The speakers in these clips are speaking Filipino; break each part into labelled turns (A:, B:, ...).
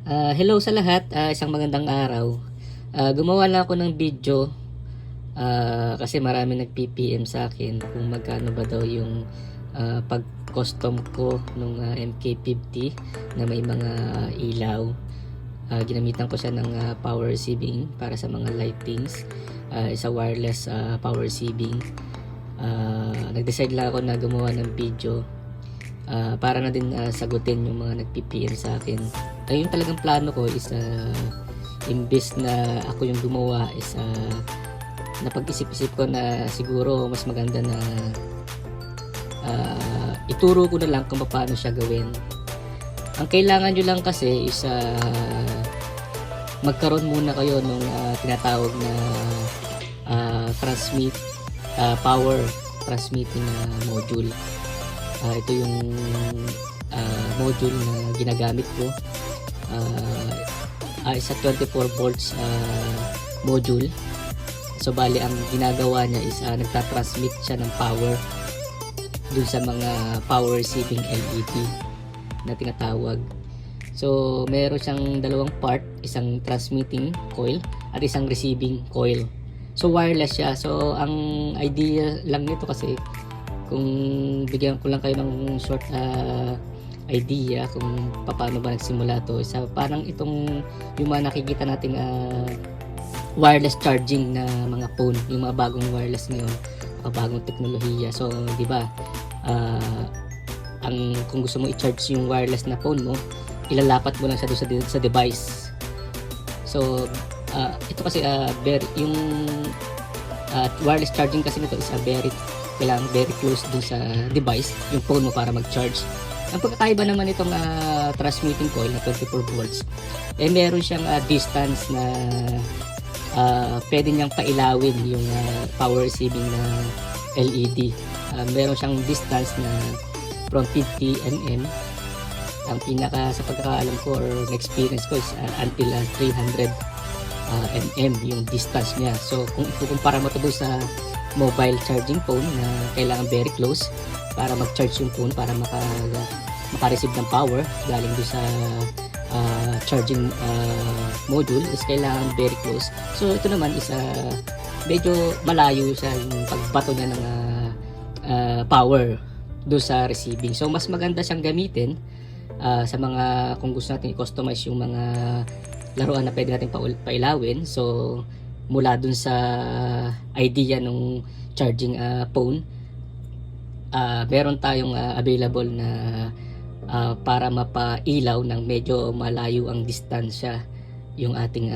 A: Hello sa lahat, isang magandang araw. Gumawa lang ako ng video kasi marami nag-PPM sa akin kung magkano ba daw yung pag-custom ko nung MK50 na may mga ilaw. Ginamitan ko siya ng power receiving para sa mga lightings, isa wireless power receiving. Nag-decide lang ako na gumawa ng video para na din sagutin yung mga nag-PPM sa akin. Yung talagang plano ko is imbes na ako yung gumawa is napag-isip-isip ko na siguro mas maganda na ituro ko na lang kung paano siya gawin. Ang kailangan nyo lang kasi is magkaroon muna kayo nung tinatawag na power transmitting module. Ito yung module na ginagamit ko. Isa 24 volts module. So bali ang ginagawa niya is nagtatransmit siya ng power dun sa mga power receiving LED na tinatawag. So meron siyang dalawang part, isang transmitting coil at isang receiving coil. So wireless siya. So ang idea lang nito kasi, kung bigyan ko lang kayo ng short idea kung paano ba nagsimula to, isa parang itong yung mga nakikita nating wireless charging na mga phone, yung mga bagong wireless ngayon, bagong teknolohiya. So di ba kung gusto mo i-charge yung wireless na phone mo, ilalapat mo lang siya doon sa device. So ito kasi yung wireless charging kasi nito is kailangan very close dun sa device, yung phone mo, para mag-charge. Ang pagkakaiba naman itong transmitting coil na 24 volts, meron siyang distance na pwede niyang pailawin yung power receiving na LED. Meron siyang distance na from 50 mm. Ang pinaka sa pagkakaalam ko or experience ko is until 300 mm yung distance niya. So kung ikukumpara mo ito sa mobile charging phone na kailangan very close para mag-charge yung phone, para maka-receive ng power galing doon sa charging module, is kailangan very close. So ito naman is medyo malayo siya yung pagbato niya ng power doon sa receiving. So mas maganda siyang gamitin sa mga, kung gusto natin i-customize yung mga laruan na pwede natin pailawin. So mula dun sa idea nung charging phone, meron tayong available na para mapailaw ng medyo malayo ang distansya yung ating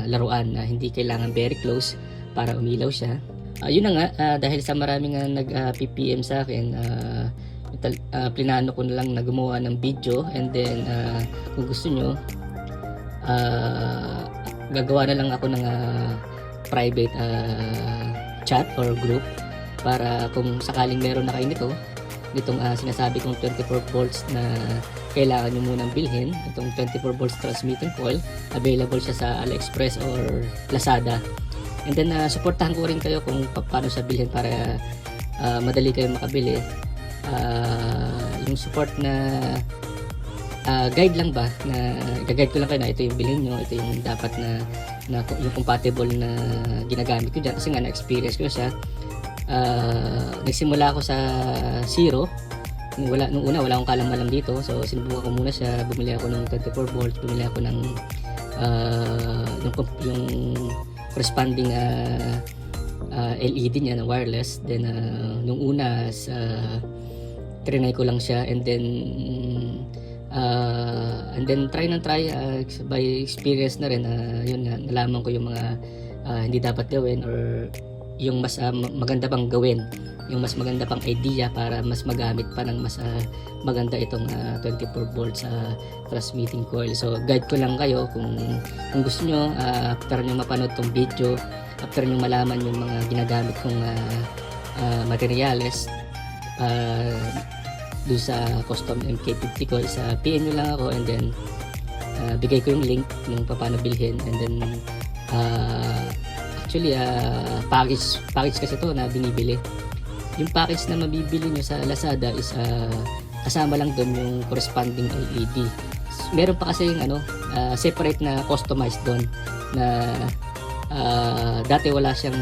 A: laruan, na hindi kailangan very close para umilaw siya. Yun na nga, dahil sa maraming PPM sa akin, plinano ko na lang na gumawa ng video, and then kung gusto nyo, gagawa na lang ako ng private chat or group para kung sakaling meron na kayo nitong sinasabi kong 24 volts na kailangan nyo munang bilhin. Itong 24 volts transmitting coil, available siya sa AliExpress or Lazada. And then supportahan ko rin kayo kung paano siya bilhin para madali kayo makabili. Yung support na guide lang ba, na i-guide ko lang kayo na ito yung bilhin nyo, ito yung dapat na yung compatible na ginagamit ko dyan, kasi nga na-experience ko siya. Nagsimula ako sa zero. Nung una wala akong kalam-alam dito, so sinubukan ko muna siya. Bumili ako ng 24 volts, bumili ako ng yung corresponding LED niya na wireless. Then nung una trinay ko lang siya, and then try by experience na rin. Yun nga, nalaman ko yung mga hindi dapat gawin, or yung mas maganda pang gawin, yung mas maganda pang idea para mas magamit pa ng mas maganda itong 24 volts transmitting coil. So guide ko lang kayo kung gusto nyo, after nyo mapanood tong video, after nyo malaman yung mga ginagamit kong materials doon sa custom MK50 ko, PM nyo lang ako, and then bigay ko yung link kung paano bilhin. And then actually package kasi to na binibili. Yung package na mabibili nyo sa Lazada is kasama lang doon yung corresponding LED. meron pa kasi yung separate na customized doon na dati wala siyang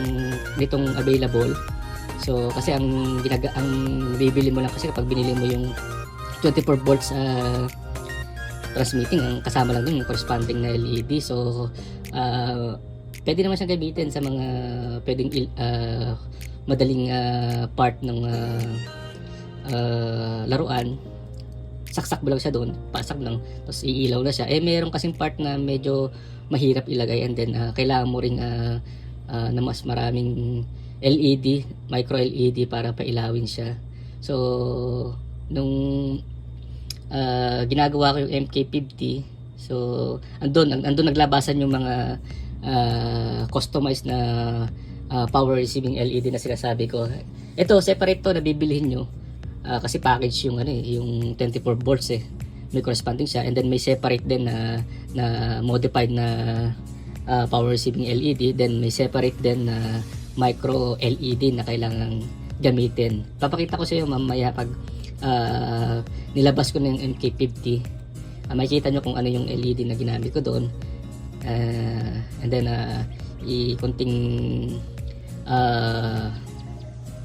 A: nitong available. So kasi ang bibili mo lang kasi kapag binili mo yung 24 volts transmitting, ang kasama lang din yung corresponding na LED. So pwede naman siyang gamitin sa mga pwedeng madaling part ng laruan. Saksak mo lang siya doon, pasak lang, tapos iilaw na siya. Meron kasing part na medyo mahirap ilagay, and then kailangan mo ring na mas maraming LED, micro LED para pailawin siya. So nung ginagawa ko yung MK50, so andun naglabasan yung mga customized na power receiving LED na sinasabi ko. Ito separate to na bibilihin nyo. Kasi package yung yung 24 volts may corresponding siya, and then may separate din na modified na power receiving LED, then may separate din na micro LED na kailangan gamitin. Papakita ko sa iyo mamaya pag nilabas ko na yung MK50. Makikita nyo kung ano yung LED na ginamit ko doon, and then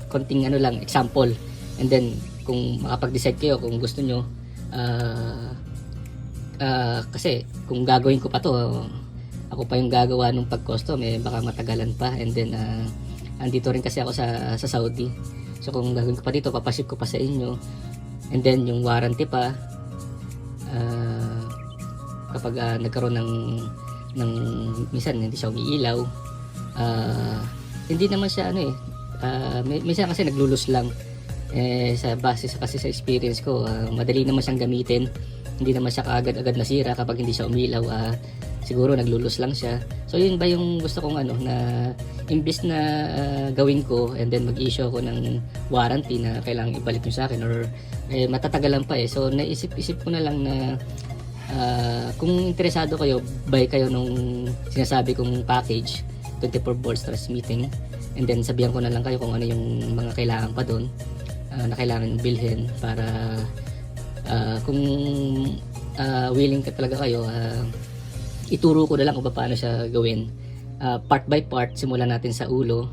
A: konting lang example, and then kung makapag-decide kayo kung gusto nyo, kasi kung gagawin ko pa to, ako pa yung gagawa nung pag-custom, baka matagalan pa, and then andito rin kasi ako sa Saudi. So kung gagawin ko pa dito, papaship ko pa sa inyo, and then yung warranty pa, kapag nagkaroon ng minsan hindi siya umiilaw, hindi naman siya minsan kasi naglulus lang. Sa base kasi sa experience ko, madali naman siyang gamitin, hindi naman siya kaagad-agad nasira kapag hindi siya umilaw. Siguro naglulus lang siya. So yun ba yung gusto kong na imbis na gawin ko and then mag-issue ako ng warranty na kailangan ibalik nyo sa akin, or matatagalan pa so naisip-isip ko na lang na kung interesado kayo, buy kayo nung sinasabi kong package 24 volts transmitting, and then sabihan ko na lang kayo kung ano yung mga kailangan pa doon na kailangan bilhin para kung willing ka talaga kayo, ituro ko na lang kung paano siya gawin, part by part. Simulan natin sa ulo,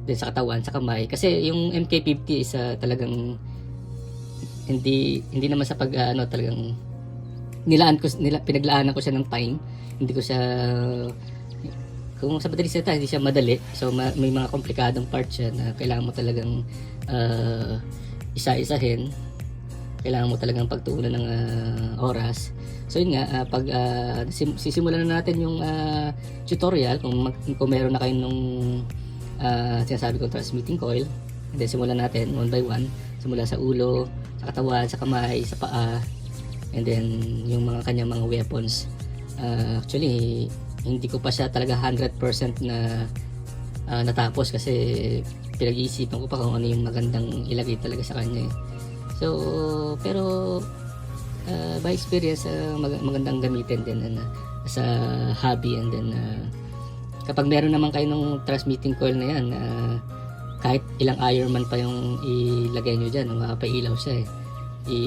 A: then sa katawan, sa kamay, kasi yung MK50 is talagang hindi naman sa talagang pinaglaanan ko siya ng time. Hindi ko siya, kung sa madali salita, hindi siya madali. So may mga komplikadong parts siya na kailangan mo talagang isa-isahin, kailangan mo talagang pagtuunan ng oras. So yun nga, pag sisimulan na natin yung tutorial, kung meron na kayo nung sinasabi kong transmitting coil, then simulan natin one by one, simula sa ulo, sa katawan, sa kamay, sa paa, and then yung mga kanyang mga weapons. Actually hindi ko pa siya talaga 100% na natapos, kasi pinag-iisipan ko pa kung ano yung magandang ilagay talaga sa kanya. So pero by experience, magandang gamitin din sa hobby. And then kapag meron naman kayo ng transmitting coil na yan, kahit ilang Ironman pa yung ilagay nyo dyan, mapailaw siya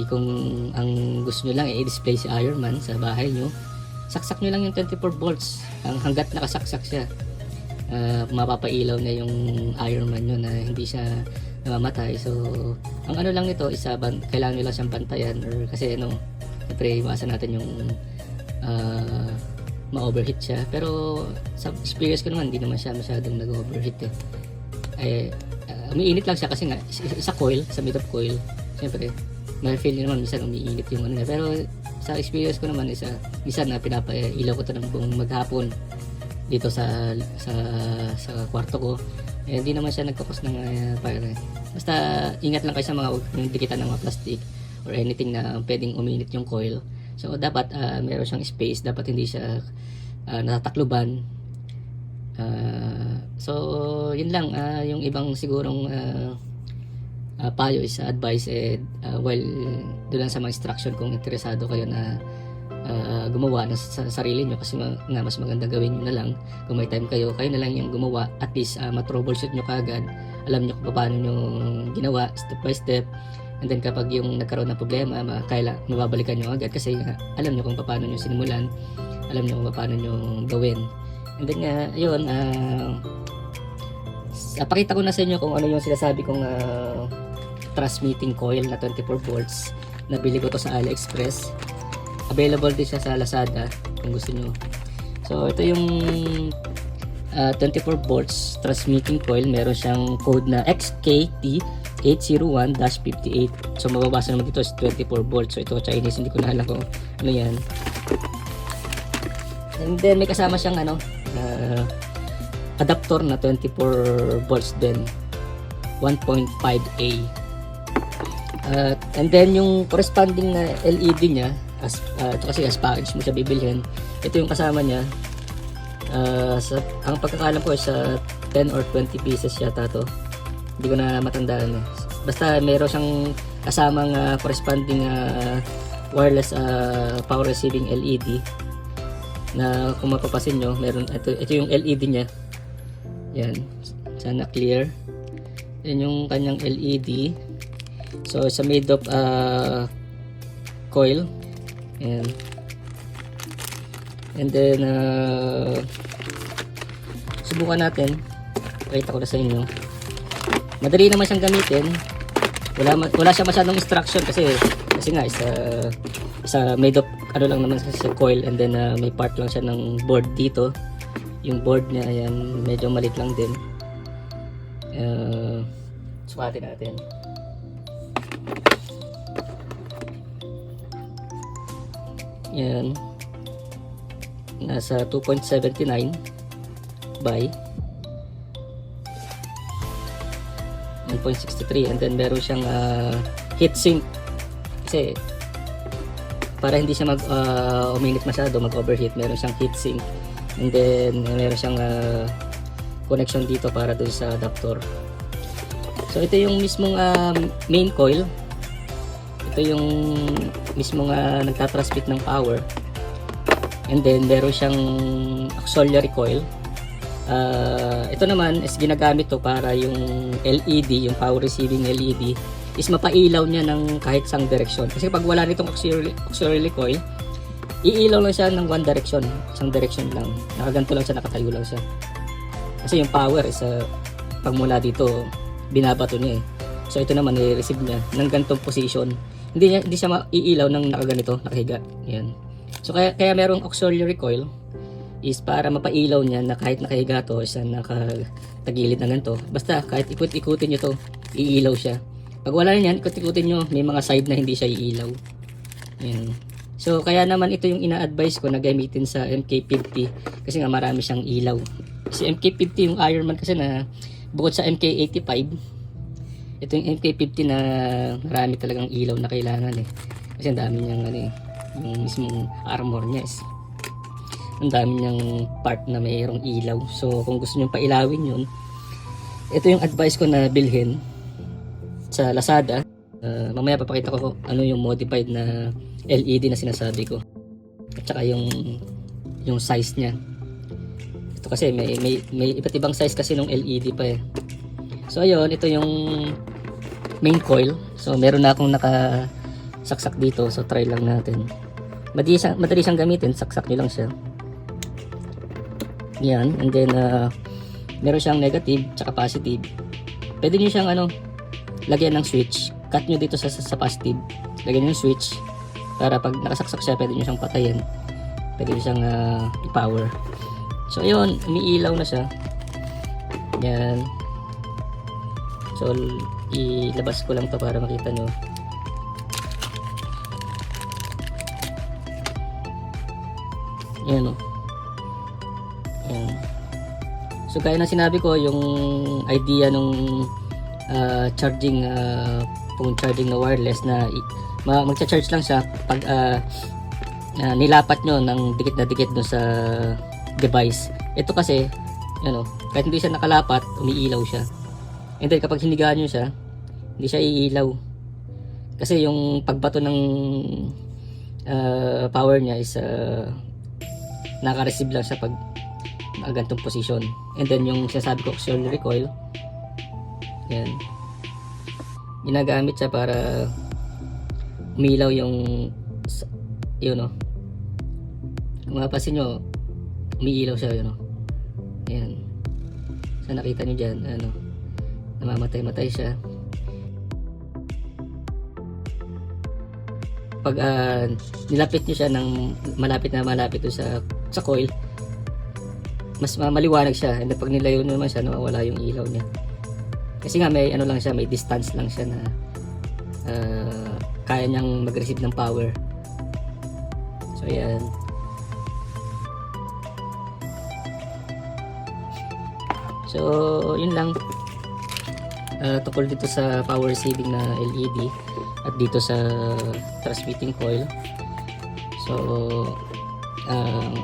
A: kung ang gusto nyo lang i-display si Ironman sa bahay nyo, saksak nyo lang yung 24 volts hanggat nakasaksak siya. Mapapailaw na yung Ironman nyo na hindi siya namamatay. So ang lang nito is kailangan nyo lang siyang pantayan, or kasi siyempre iwasan natin yung ma-overheat siya. Pero sa experience ko naman, hindi naman siya masyadong nag-overheat umiinit lang siya kasi nga isa coil, sa mid of coil, siyempre may feel nyo naman minsan umiinit yung niya. Pero sa experience ko naman, minsan na pinapailaw ko ito ng buong maghapon dito sa kwarto ko, hindi naman siya nagkakos ng fire. Basta ingat lang kayo sa mga dikitan ng mga plastic or anything na pwedeng uminit yung coil. So dapat meron siyang space, dapat hindi siya natatakluban. So yun lang, yung ibang sigurong payo is advice, while doon lang sa mga instruction, kung interesado kayo na gumawa na sa sarili nyo, kasi mas maganda gawin nyo na lang. Kung may time kayo na lang yung gumawa, at least matroubleshoot nyo kaagad, alam nyo kung paano nyo ginawa step by step, And then kapag yung nagkaroon ng problema, mababalikan nyo agad kasi alam nyo kung paano nyo sinimulan, alam nyo kung paano nyo gawin. And then yun, pakita ko na sa inyo kung ano yung sinasabi kong transmitting coil na 24 volts. Nabili ko to sa AliExpress. Available din siya sa Lazada kung gusto nyo. So ito yung 24 volts transmitting coil. Meron siyang code na XKT801-58. So mababasa naman dito is 24 volts. So ito Chinese, hindi ko na alam kung ano yan. And then may kasama siyang adapter na 24 volts din, 1.5A. And then yung corresponding na LED niya, ito kasi as package mo siya bibilhin, ito yung kasama niya. Ang pagkakalam ko sa 10 or 20 pieces yata to, hindi ko na matandaan. Basta meron siyang kasamang corresponding wireless power receiving LED na kung mapapasin nyo, meron ito yung LED niya. Yan, sana clear. Yan yung kanyang LED. So it's made of coil. And then subukan natin. Pakita ko na sa inyo. Madali naman siyang gamitin. Wala siya masyadong instruction kasi nga isa made of lang naman sa coil, and then may part lang siya ng board dito. Yung board niya, ayan, medyo malit lang din. Sukatin natin. Yan. Nasa 2.79 by 1.63, and then meron siyang heatsink kasi para hindi siya uminit masyado, mag-overheat. Meron siyang heatsink, and then meron siyang connection dito para dun sa adapter. So ito yung mismong main coil. Ito yung mismong nagtatransmit ng power, and then meron siyang auxiliary coil. Ito naman is ginagamit to para yung LED, yung power receiving LED is mapailaw niya ng kahit sang direction. Kasi pag wala nitong auxiliary coil, iilaw lang siya ng one direction, isang direction lang. Nakaganto lang siya, nakatayo lang siya. Kasi yung power is pag mula dito, binabato niya eh. So ito naman, i-receive niya ng gantong position. Hindi siya maiilaw ng nakaganito, nakahiga. Yan. So kaya merong auxiliary coil is para mapailaw niya na kahit nakahiga to, isa nakatagilid na ganito. Basta kahit ikut-ikutin nyo to, iilaw siya. Pag wala niyan, ikut-ikutin nyo, may mga side na hindi siya iilaw. Yan. So kaya naman ito yung ina-advise ko na gamitin sa MK50 kasi nga marami siyang ilaw. Si MK50 yung Ironman kasi na bukod sa MK85, ito yung MK50 na marami talagang ilaw na kailangan eh. Kasi ang dami niyang yung mismong armor niya is ang dami niyang part na mayroong ilaw. So kung gusto niyo pailawin yun, ito yung advice ko na bilhin sa Lazada. Mamaya papakita ko ano yung modified na LED na sinasabi ko, at saka yung size niya. Ito kasi may iba't ibang size kasi ng LED pa eh. So ayun, ito yung main coil. So meron na akong nakasaksak dito, so try lang natin. Madali siyang gamitin, saksak nyo lang siya. Yan, and then meron siyang negative tsaka positive. Pwede nyo siyang lagyan ng switch. Cut nyo dito sa positive, lagyan nyo yung switch para pag nakasaksak siya, pwede nyo siyang patayin, pwede nyo siyang i-power. So ayun, umiilaw na siya. Yan. So ilabas ko lang to para makita nyo. Yan o. Yan. So gaya na sinabi ko, yung idea nung charging phone charging na wireless na magcha-charge lang siya pag nilapat nyo ng dikit na dikit dun sa device. Ito kasi kahit hindi siya nakalapat, umiilaw siya. And then kapag hinigaan nyo siya, hindi siya iilaw kasi yung pagbato ng power niya is naka-receive lang siya pag gantong position. And then yung sinasabi ko auxiliary coil, yan, ginagamit siya para umilaw yung yun no. Kung mapapansin nyo, umiilaw siya yun no. Ayan. So nakita nyo dyan, ano, namamatay-matay siya. Pag nilapit nyo siya ng malapit doon sa coil, mas maliwanag siya. And pag nilayo naman siya, nawawala yung ilaw niya. Kasi nga may ano lang siya, may distance lang siya na kaya niyang mag-receive ng power. So ayan. So yun lang tungkol dito sa power saving na LED at dito sa transmitting coil. So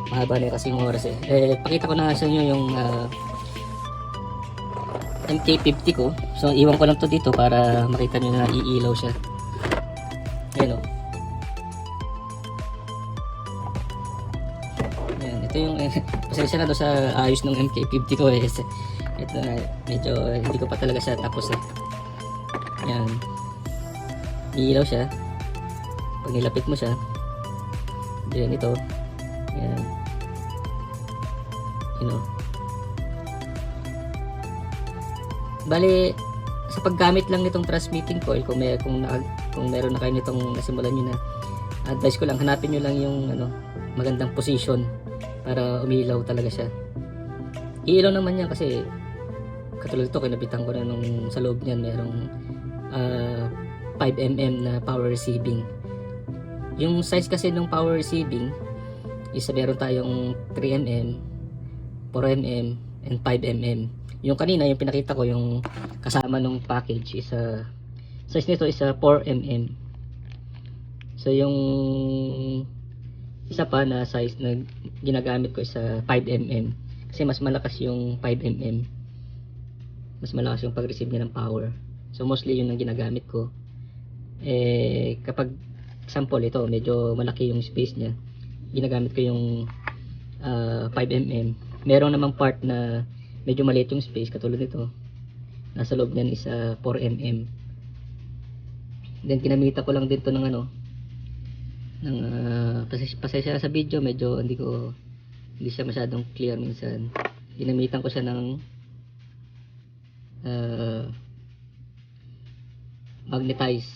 A: mahaba na kasi yung oras pakita ko na sa inyo yung MK50 ko. So iwan ko lang to dito para makita nyo na iilaw siya. Ayan o. Ayan, ito yung pasensya na to sa ayos ng MK50 ko ito na, medyo hindi ko pa talaga siya tapos ayan, iilaw siya pag nilapit mo siya. Ayan ito. Ayan, you know. Bali sa paggamit lang nitong transmitting coil, kung meron na kayo nitong nasimulan nyo na, advice ko lang, hanapin nyo lang yung magandang position para umilaw talaga siya. Iilaw naman yan kasi katulad ito, kinabitan ko na nung sa loob niyan merong 5mm na power receiving. Yung size kasi ng power receiving is meron tayong 3mm, 4mm, and 5mm. Yung kanina, yung pinakita ko, yung kasama nung package is size nito is 4mm. So yung isa pa na size na ginagamit ko is 5mm kasi mas malakas yung 5mm, mas malakas yung pag-receive niya ng power. So mostly yun ang ginagamit ko. Kapag example ito, medyo malaki yung space niya, ginagamit ko yung 5mm. Meron namang part na medyo maliit yung space, katulad nito, nasa loob niyan is 4mm. Then kinamita ko lang dito ng pasensya sa video, medyo hindi siya masyadong clear minsan. Ginamitan ko siya ng magnetize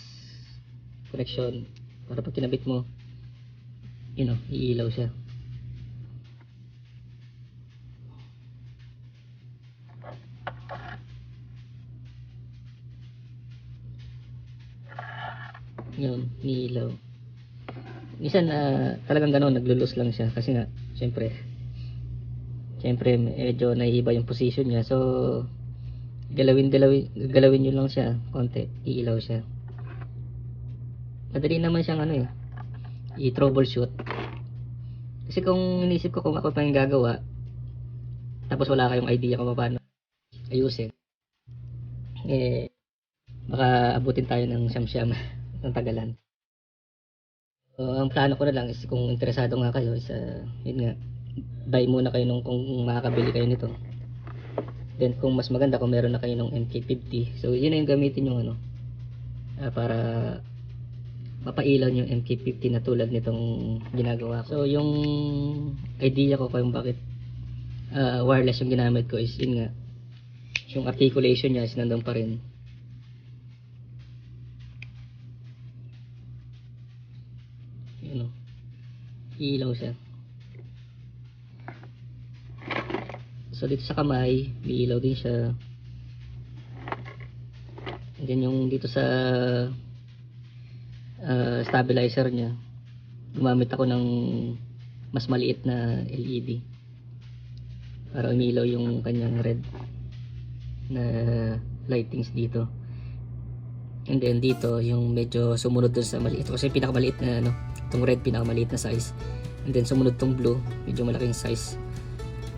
A: connection para pag kinabit mo, iilaw siya. Yun, niilaw. Minsan talagang gano'n, naglulus lang siya kasi nga syempre medyo naiiba yung position niya. So galawin nyo lang siya konti, iilaw siya. Madali naman siyang i-troubleshoot. Kasi kung inisip ko kung ako pa yung gagawa tapos wala kayong idea kung paano ayusin, baka abutin tayo ng siyam-siyam ng tagalan. So, ang plano ko na lang is kung interesado nga kayo is yun nga, buy muna kayo kung makakabili kayo nito. Then kung mas maganda kung meron na kayo ng MK50, so yun na yung gamitin yung para mapailaw yung MK50 na tulad nitong ginagawa ko. So yung idea ko kung bakit wireless yung ginamit ko is yun nga, yung articulation niya is nandun pa rin. Ilaw siya. So dito sa kamay, may ilaw din siya. And then yung dito sa stabilizer niya, gumamit ako ng mas maliit na LED para umilaw yung kanyang red na lightings dito. And then dito yung medyo sumunod dun sa maliit, kasi pinakamaliit na itong red, pinakamaliit na size. And then sumunod tong blue, medyo malaking size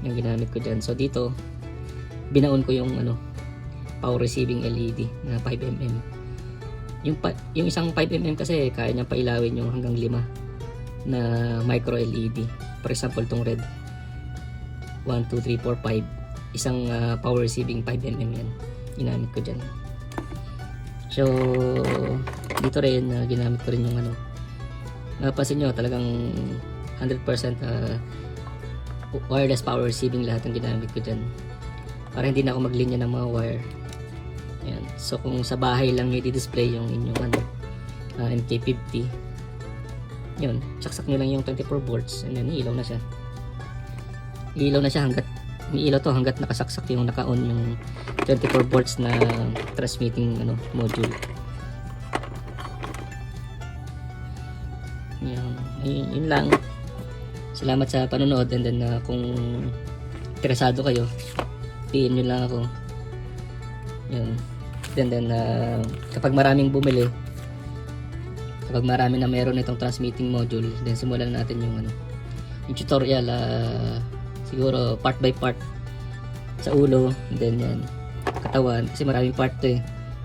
A: yung ginamit ko dyan. So dito binaon ko yung power receiving LED na 5mm. Yung isang 5mm kasi kaya niya pailawin yung hanggang 5 na micro LED. For example, tong red 1, 2, 3, 4, 5, isang power receiving 5mm yan ginamit ko dyan. So dito rin ginamit ko rin yung ano, napansin nyo talagang 100% wireless power receiving lahat ng ginamit ko dyan, para hindi na ako maglinya ng mga wire. Ayan. So kung sa bahay lang nyo i-display yung inyong ano, MK50, yun, saksak nyo lang yung 24 volts and then iilaw na siya. Iilaw na siya hanggat umiilaw to, hanggat nakasaksak yung naka-on yung 24 volts na transmitting ano, module. Yun lang. Salamat sa panonood, and then kung interesado kayo, PM nyo lang ako. Yun. Then kapag maraming bumili, kapag marami na meron itong transmitting module, then simulan natin yung ano, yung tutorial, siguro part by part sa ulo, then yan, katawan, kasi maraming part to eh,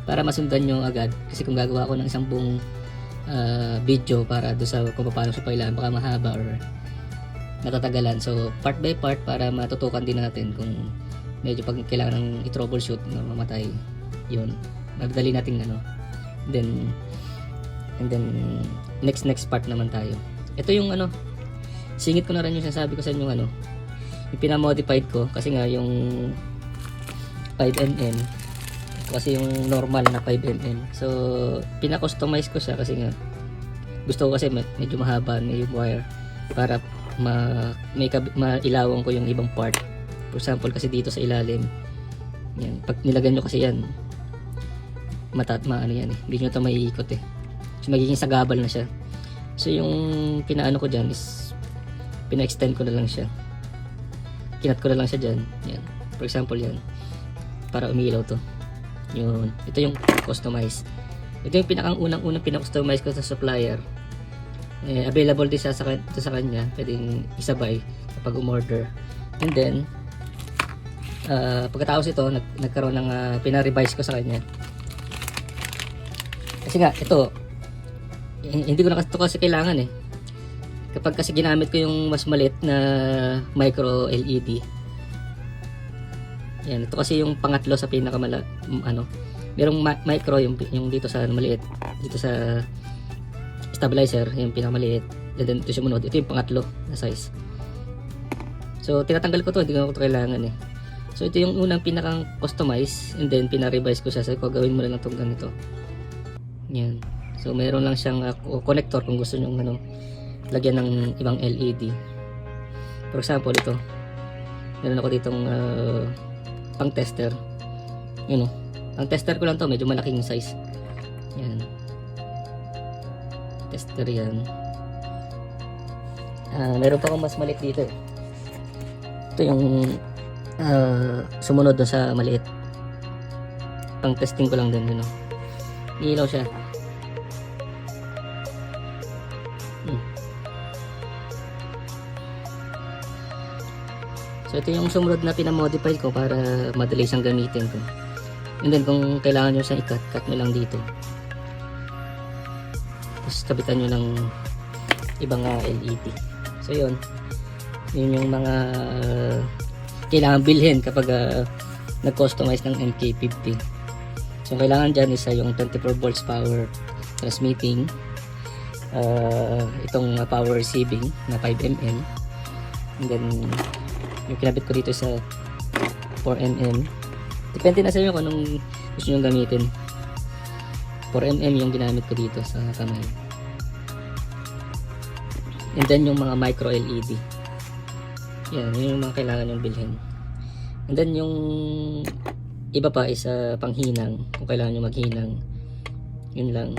A: para masundan nyo agad. Kasi kung gagawa ako ng isang buong video para do sa kung paano siya pailan, baka mahaba or natatagalan. So part by part para matutukan din natin kung medyo pag kailangan ng i-troubleshoot na mamatay, yun, madali nating ano. And then next part naman tayo. Ito yung ano, singit ko na rin yung sinasabi ko sa inyo ano, yung pinamodified ko, kasi nga yung 5mm, kasi yung normal na 5mm, so pina-customize ko siya kasi nga gusto ko, kasi medyo mahaba na yung wire para mailawan ko yung ibang part. For example, kasi dito sa ilalim yan, pag nilagyan nyo kasi yan ano yan eh, hindi nyo ito maiikot eh, so magiging sagabal na siya. So yung pinaano ko dyan is pina-extend ko na lang siya, kinat ko na lang siya dyan, yan, for example yan, para umilaw to. Yun, ito yung customize. Ito yung unang pina-customize ko sa supplier. Available din siya sa kanya, pwedeng isabay kapag umorder. And then pagkatapos ito, nagkaroon ng pina-revise ko sa kanya. Kasi nga ito, hindi ko na ito kasi kailangan eh. Kapag kasi ginamit ko yung mas maliit na micro LED, yan, ito kasi yung pangatlo sa ano, merong micro yung dito sa maliit, dito sa stabilizer, yung pinakamaliit, and then ito sumunod, ito yung pangatlo na size. So tinatanggal ko to, hindi ko ito kailangan eh. So ito yung unang pinakang customize, and then pina-revise ko siya. So gawin mo lang itong ganito, yan. So meron lang siyang connector kung gusto nyo ano, lagyan ng ibang LED. For example, ito, meron ako ditong pang tester, yun o, ang tester ko lang to, medyo malaking size, yan, tester yan. Meron pa akong mas maliit dito eh. Ito yung sumunod na sa maliit, pang testing ko lang din, yun o, ilaw siya. So ito yung sumunod na pinamodify ko para madali siyang gamitin ko. And then kung kailangan nyo siyang cut nyo lang dito. Tapos kabitan nyo ng ibang LED. So yun yung mga kailangan bilhin kapag nag-customize ng MK50. So kailangan dyan isa yung 24 volts power transmitting, itong power receiving na 5mm, and then yung kinabit ko dito sa 4mm. Depende na sa inyo kung anong gusto nyo gamitin. 4mm yung ginamit ko dito sa kamay. And then yung mga micro LED, yan, yun yung mga kailangan yung bilhin. And then yung iba pa is panghinang, kung kailangan nyo maghinang, yun lang.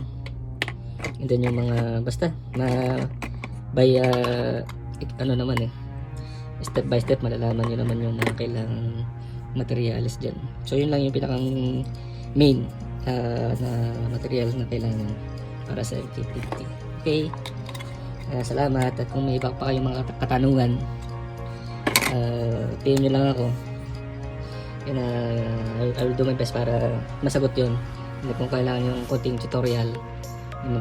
A: And then yung mga basta by ano naman eh, step by step malalaman nyo naman yung mga kailangang materials dyan. So yun lang yung pinakang main na materials na kailangan para sa MK50. Okay, salamat. At kung may iba pa kayong mga katanungan, PM nyo lang ako, and I will do my best para masagot yun. And kung kailangan yung konting tutorial,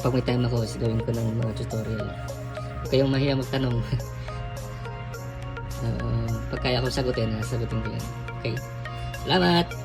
A: pag may time ako, gawin ko ng mga tutorial. Huwag kayong mahiya magtanong. Pag kaya akong sagutin, sagutin ko yan. Okay, salamat!